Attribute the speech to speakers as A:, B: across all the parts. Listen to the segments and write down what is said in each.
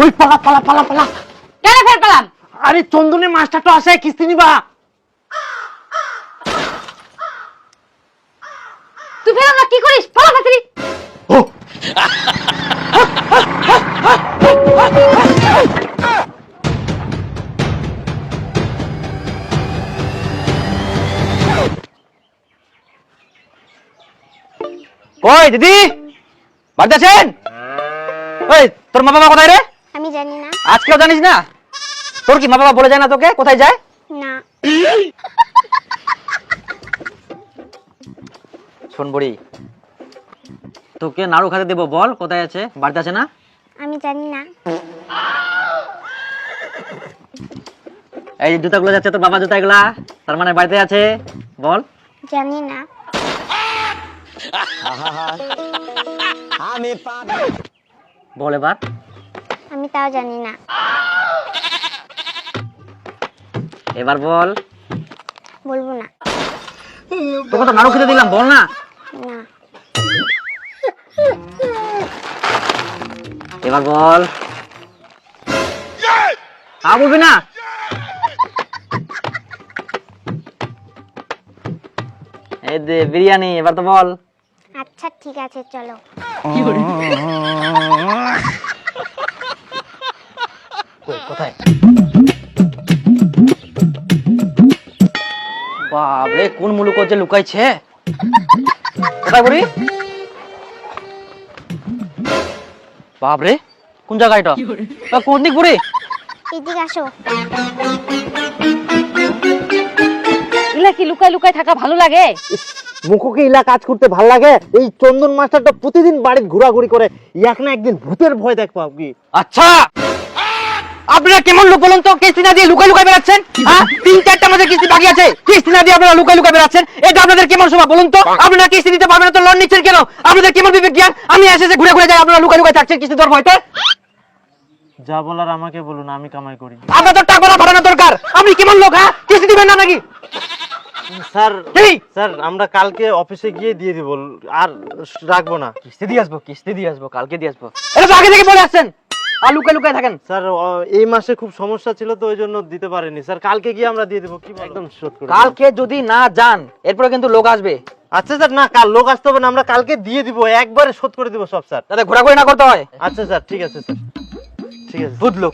A: ওই পালা পালা পালা পালা।
B: কেন ফের পেলাম?
A: আরে চন্দনের মাস্টারটা আসে কিস্তি নিবা।
B: তুই ফের আমরা কি করিস? পালা তাড়াতাড়ি।
A: ও
C: কই দিদি, বাড়িতে আছেন? ওই তোর মা বাবা কোথায় রে?
D: আমি জানি না।
C: আজকেও জানিস না? তোর কি মা বাবা বলে যায় না তোকে কোথায় যায়?
D: না।
C: শোন বুড়ি, তোকে নাড়ু খেতে দেবো, বল কোথায় আছে? বাড়িতে আছে না?
D: আমি জানি না।
C: এই জুতাগুলো যাচ্ছে তোর বাবা জুতা, এগুলা তার মানে বাড়িতে আছে, বল।
D: জানি না।
C: বল এবার।
D: আমি তাও জানি না।
C: এবার বল।
D: বলবো না।
C: তোকে তো নাড়ু খেতে দিলাম, বল না।
D: না।
C: এবার বল। হ্যাঁ বলবি না? এই দে বিরিয়ানি, এবার তো বল।
D: আচ্ছা ঠিক আছে চলো।
C: কোথায়? বাবরে, কোন মুলুক যে লুকাইছে? কোথায় বুড়ি? বাবরে, কোন জায়গা এটা? কোন দিক বুড়ি?
D: এদিকে আসো।
B: এলা কি লুকাই লুকাই থাকা ভালো লাগে?
A: মুখকে ইলা কাজ করতে ভাল লাগে। এই চন্দন মাস্টারটা প্রতিদিন বাড়িতে ঘোরাঘুরি করে, এক না একদিন ভূতের ভয় দেখবো কি।
C: আচ্ছা, আপনারা কেমন লোক বলুন তো? কিস্তি না দিয়ে লুকাই লুকাই বেড়াচ্ছেন? হ্যাঁ, 3-4টা মাসের কিস্তি বাকি আছে, কিস্তি না দিয়ে আপনারা লুকাই লুকাই বেড়াচ্ছেন। এটা আপনাদের কেমন সময় বলুন তো? আপনারা কিস্তি দিতে পারবেন না তো লোন নিচ্ছেন কেন? আপনাদের কেমন বিবেক জ্ঞান? আমি এসে ঘুরে ঘুরে যাই, আপনারা লুকাই লুকাই থাকছেন কিস্তি দেওয়ার ভয়তে।
A: যা বলার আমাকে বলুন, আমি কামাই করি।
C: আপনার তো টাকা ভাড়ানো দরকার। আপনি কেমন লোক? হ্যাঁ, কিস্তি দিবেন না নাকি?
A: স্যার
C: কি?
A: স্যার আমরা কালকে অফিসে গিয়ে দিয়ে দিব, আর রাখবো না।
C: কিস্তি দিয়ে আসবো, কিস্তি দিয়ে আসবো, কালকে দিয়ে আসবো। এটা তো আগে থেকে বলে আসছেন, আর লুকাই লুকাই থাকেন।
A: স্যার এই মাসে খুব সমস্যা ছিল তো ওই জন্য দিতে পারিনি স্যার। কালকে গিয়ে আমরা দিয়ে দেবো, কি একদম শোধ করে।
C: কালকে যদি না যান, এরপরে কিন্তু লোক আসবে।
A: আচ্ছা স্যার, না কাল লোক আসতে হবে না, আমরা কালকে দিয়ে দিব, একবারে শোধ করে দিব সব স্যার।
C: যাতে ঘোরাঘুরি না করতে হয়।
A: আচ্ছা স্যার, ঠিক আছে স্যার, ঠিক আছে।
C: বুঝলো?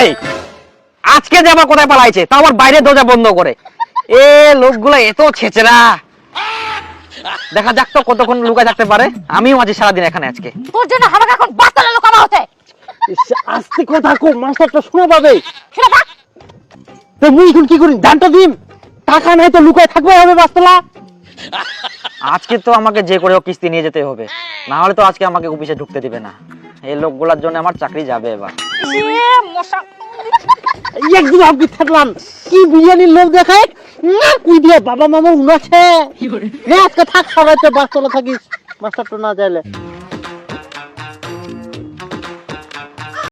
C: এই আজকে যে আবার কোথায় পালাইছে, তা আবার বাইরে দরজা বন্ধ করে। এ লোকগুলো এত ছেচরা। দেখা যাক তো কতক্ষণ লুকায় থাকতে পারে। আমিও আজ সারাদিন এখানে আজকে।
B: তোর জন্য আমাকে এখন বাচ্চারা লুকানো হচ্ছে।
A: আস্তে কথা কো, মাস্টারটা শুনে পাবে।
B: সেটা থাক।
A: তো মুই এখন কি করি? ধানটা দিম, টাকা নাই তো লুকায় থাকবে হবে বাস্তলা।
C: আজকে তো আমাকে যে করে হোক কিস্তি নিয়ে যেতে হবে, না হলে তো আজকে আমাকে অফিসে ঢুকতে দিবে না। এই লোকগুলোর জন্য আমার চাকরি যাবে এবার।
B: মশা
A: একদিন আপনি থাকলাম, কি বিরিয়ানির লোক দেখায় না, কুই দিয়ে বাবা মামা উনাছে। আজকে থাক, সবাই বাস্তলা থাকিস, মাস্টারটা না যাইলে।